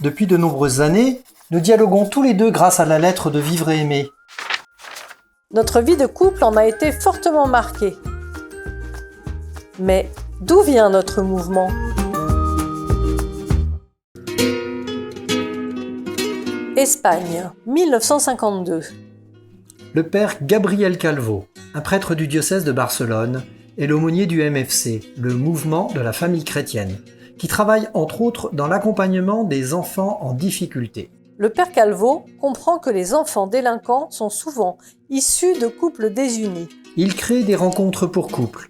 Depuis de nombreuses années, nous dialoguons tous les deux grâce à la lettre de Vivre et Aimer. Notre vie de couple en a été fortement marquée. Mais d'où vient notre mouvement ? Espagne, 1952. Le père Gabriel Calvo, un prêtre du diocèse de Barcelone, est l'aumônier du MFC, le mouvement de la famille chrétienne, qui travaille entre autres dans l'accompagnement des enfants en difficulté. Le père Calvo comprend que les enfants délinquants sont souvent issus de couples désunis. Il crée des rencontres pour couples.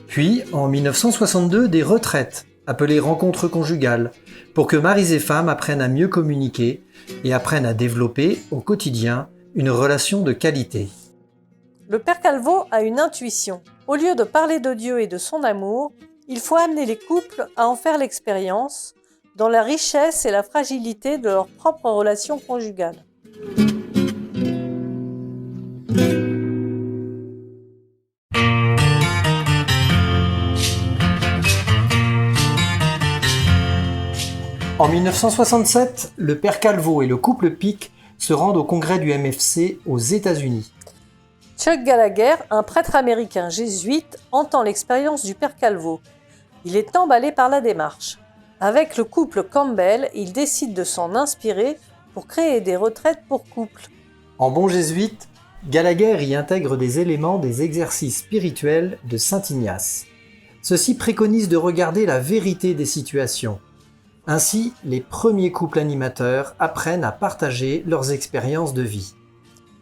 Puis, en 1962, des retraites, appelées rencontres conjugales, pour que maris et femmes apprennent à mieux communiquer et apprennent à développer, au quotidien, une relation de qualité. Le père Calvo a une intuition. Au lieu de parler de Dieu et de son amour, il faut amener les couples à en faire l'expérience, dans la richesse et la fragilité de leur propre relation conjugale. En 1967, le père Calvo et le couple Pic se rendent au congrès du MFC aux États-Unis. Chuck Gallagher, un prêtre américain jésuite, entend l'expérience du père Calvo. Il est emballé par la démarche. Avec le couple Campbell, il décide de s'en inspirer pour créer des retraites pour couples. En bon jésuite, Gallagher y intègre des éléments des exercices spirituels de saint Ignace. Ceux-ci préconisent de regarder la vérité des situations. Ainsi, les premiers couples animateurs apprennent à partager leurs expériences de vie.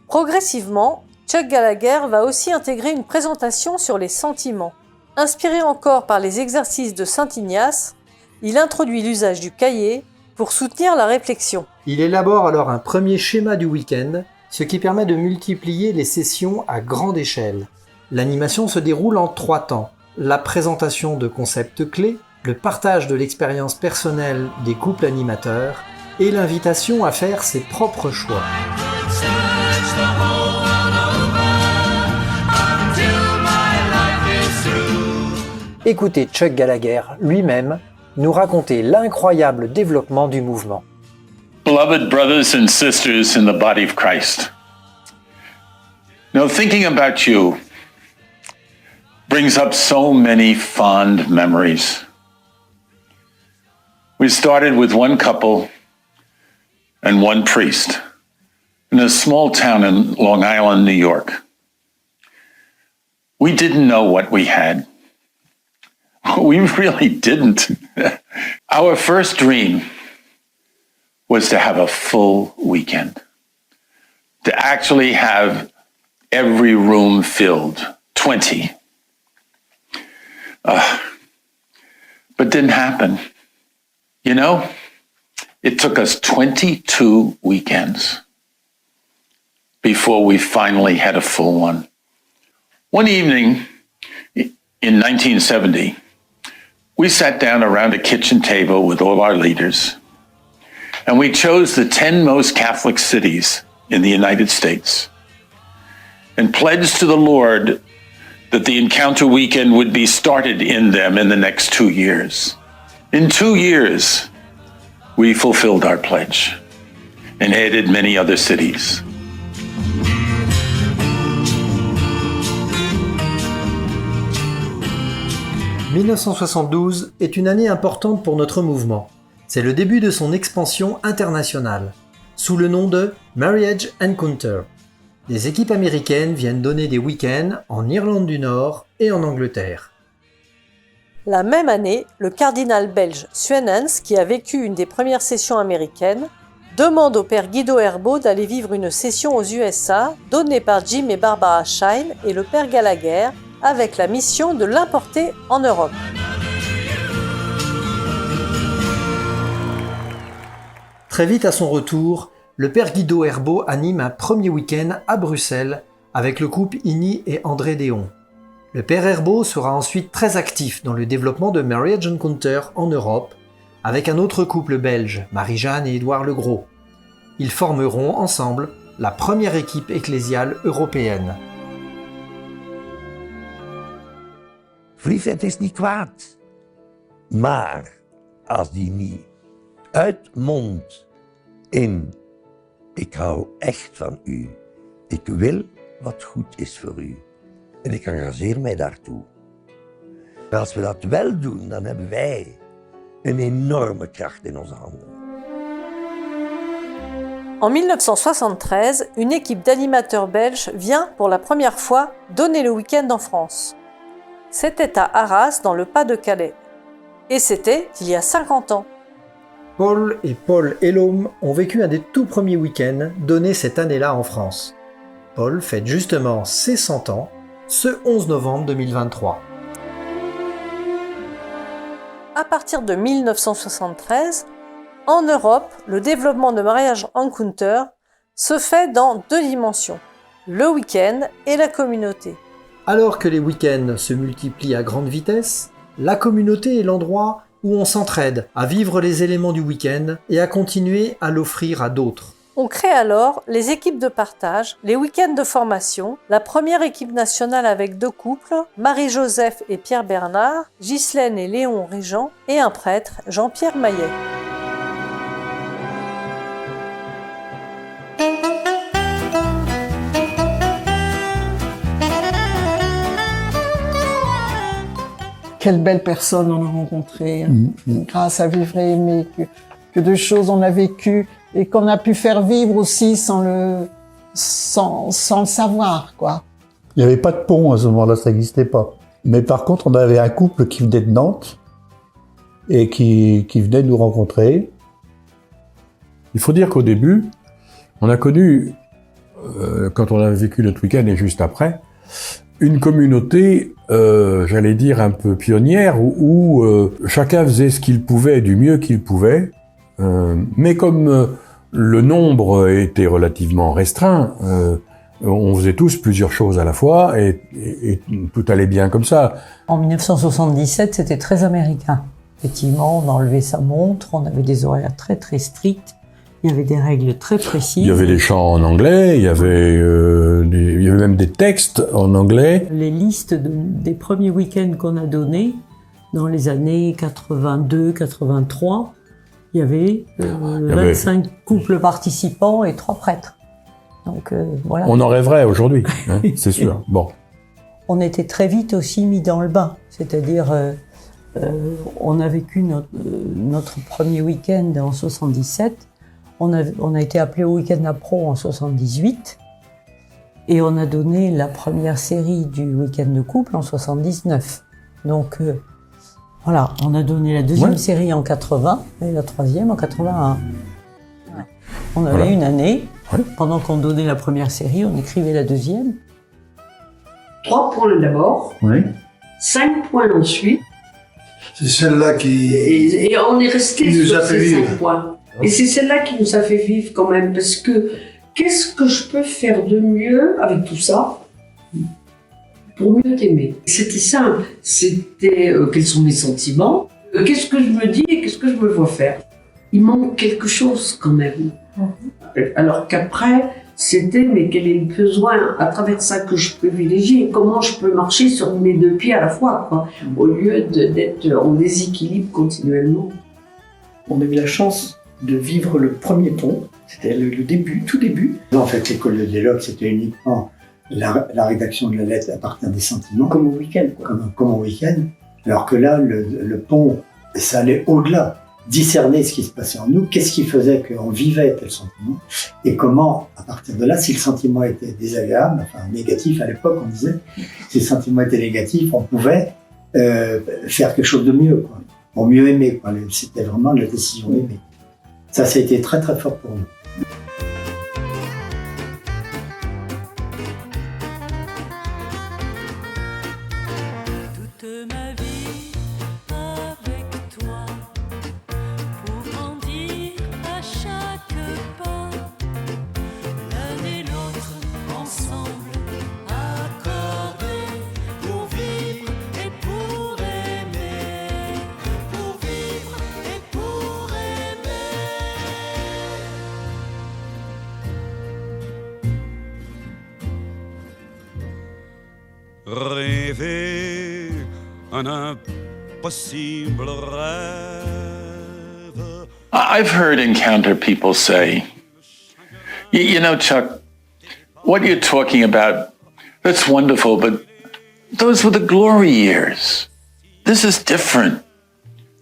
Progressivement, Chuck Gallagher va aussi intégrer une présentation sur les sentiments. Inspiré encore par les exercices de saint Ignace, il introduit l'usage du cahier pour soutenir la réflexion. Il élabore alors un premier schéma du week-end, ce qui permet de multiplier les sessions à grande échelle. L'animation se déroule en 3 temps. La présentation de concepts clés, le partage de l'expérience personnelle des couples animateurs et l'invitation à faire ses propres choix. Écoutez Chuck Gallagher lui-même nous raconter l'incroyable développement du mouvement. Beloved brothers and sisters in the body of Christ, now thinking about you brings up so many fond memories. We started with one couple and one priest in a small town in Long Island, New York. We didn't know what we had. We really didn't. Our first dream was to have a full weekend, to actually have every room filled, 20. But didn't happen. You know, it took us 22 weekends before we finally had a full one. One evening in 1970, we sat down around a kitchen table with all our leaders, and we chose the 10 most Catholic cities in the United States and pledged to the Lord that the Encounter Weekend would be started in them in the next 2 years. In 2 years, we fulfilled our pledge and added many other cities. « 1972 est une année importante pour notre mouvement. C'est le début de son expansion internationale, sous le nom de Marriage Encounter. Des équipes américaines viennent donner des week-ends en Irlande du Nord et en Angleterre. La même année, le cardinal belge Suenens, qui a vécu une des premières sessions américaines, demande au père Guido Herbeau d'aller vivre une session aux USA, donnée par Jim et Barbara Shine et le père Gallagher, avec la mission de l'importer en Europe. Très vite à son retour, le père Guido Herbeau anime un premier week-end à Bruxelles avec le couple Ini et André Déon. Le père Herbeau sera ensuite très actif dans le développement de Marriage Encounter en Europe, avec un autre couple belge, Marie-Jeanne et Édouard Legros. Ils formeront ensemble la première équipe ecclésiale européenne. Verliefdheid is niet kwaad. Maar als die niet uit mond in. Ik hou echt van u. Ik wil wat goed is voor u. En ik engageer mij daartoe. Maar als we dat wel doen, dan hebben wij een enorme kracht in onze handen. En 1973, une équipe d'animateurs belges vient pour la première fois donner le week-end en France. C'était à Arras, dans le Pas-de-Calais. Et c'était il y a 50 ans. Paul et Paul Elhomme ont vécu un des tout premiers week-ends donnés cette année-là en France. Paul fête justement ses 100 ans, ce 11 novembre 2023. À partir de 1973, en Europe, le développement de mariage encounter se fait dans deux dimensions, le week-end et la communauté. Alors que les week-ends se multiplient à grande vitesse, la communauté est l'endroit où on s'entraide à vivre les éléments du week-end et à continuer à l'offrir à d'autres. On crée alors les équipes de partage, les week-ends de formation, la première équipe nationale avec 2 couples, Marie-Joseph et Pierre Bernard, Ghislaine et Léon Régent, et un prêtre, Jean-Pierre Maillet. Quelle belle personne on a rencontrée, grâce à Vivre et Aimer, que de choses on a vécues et qu'on a pu faire vivre aussi sans le savoir, quoi. Il n'y avait pas de pont à ce moment-là, ça n'existait pas. Mais par contre, on avait un couple qui venait de Nantes et qui venait nous rencontrer. Il faut dire qu'au début, on a connu, quand on a vécu notre week-end et juste après, une communauté, j'allais dire, un peu pionnière, où chacun faisait ce qu'il pouvait du mieux qu'il pouvait. Mais comme le nombre était relativement restreint, on faisait tous plusieurs choses à la fois et tout allait bien comme ça. En 1977, c'était très américain. Effectivement, on enlevait sa montre, on avait des horaires très très stricts, il y avait des règles très précises. Il y avait des chants en anglais, il y avait même des textes en anglais. Les listes des premiers week-ends qu'on a donnés, dans les années 82-83, il y avait 25 couples participants et 3 prêtres. Donc voilà. On en rêverait aujourd'hui, hein, c'est sûr. Bon. On était très vite aussi mis dans le bain, c'est-à-dire on a vécu notre premier week-end en 77, on a été appelé au week-end appro en 78 et on a donné la première série du week-end de couple en 79. Donc voilà, on a donné la deuxième série en 80 et la troisième en 81. On avait une année, pendant qu'on donnait la première série, on écrivait la deuxième. 3 points d'abord, 5 points ensuite. C'est celle-là qui... Et on est resté sur ces 5 5 points. Et c'est celle-là qui nous a fait vivre quand même, parce que qu'est-ce que je peux faire de mieux avec tout ça pour mieux t'aimer? C'était simple, c'était quels sont mes sentiments, qu'est-ce que je me dis et qu'est-ce que je me vois faire. Il manque quelque chose quand même. Alors qu'après, c'était mais quel est le besoin à travers ça que je privilégie et comment je peux marcher sur mes 2 pieds à la fois, quoi, au lieu d'être en déséquilibre continuellement. On a eu la chance de vivre le premier pont, c'était le début, tout début. En fait, l'école de dialogue, c'était uniquement la rédaction de la lettre à partir des sentiments. Comme au week-end, quoi. Comme au week-end. Alors que là, le pont, ça allait au-delà. Discerner ce qui se passait en nous, qu'est-ce qui faisait qu'on vivait tel sentiment, et comment, à partir de là, si le sentiment était désagréable, enfin négatif à l'époque, on disait, si le sentiment était négatif, on pouvait faire quelque chose de mieux, quoi, pour mieux aimer, quoi. C'était vraiment la décision d'aimer. Ça a été très très fort pour nous. Toute ma vie avec toi, pour grandir à chaque pas, l'un et l'autre ensemble, accordés pour vivre et pour aimer, pour vivre et pour aimer. Rêver un impossible rêve. I've heard Encounter people say, you know, Chuck, what you're talking about, that's wonderful, but those were the glory years. This is different.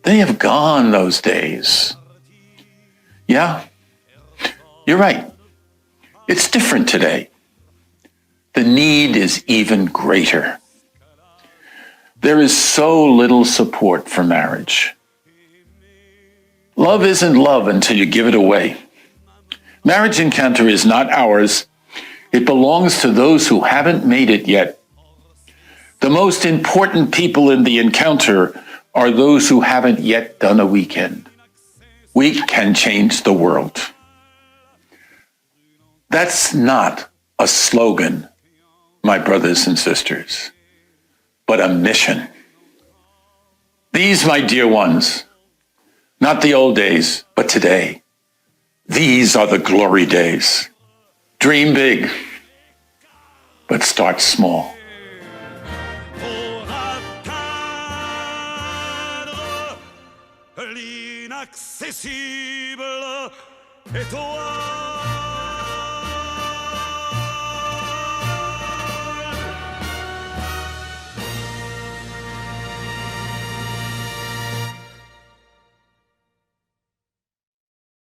They have gone, those days. Yeah, you're right. It's different today. The need is even greater. There is so little support for marriage. Love isn't love until you give it away. Marriage Encounter is not ours. It belongs to those who haven't made it yet. The most important people in the encounter are those who haven't yet done a weekend. We can change the world. That's not a slogan, my brothers and sisters, but a mission. These, my dear ones, not the old days, but today. These are the glory days. Dream big, but start small. L'inaccessible et toi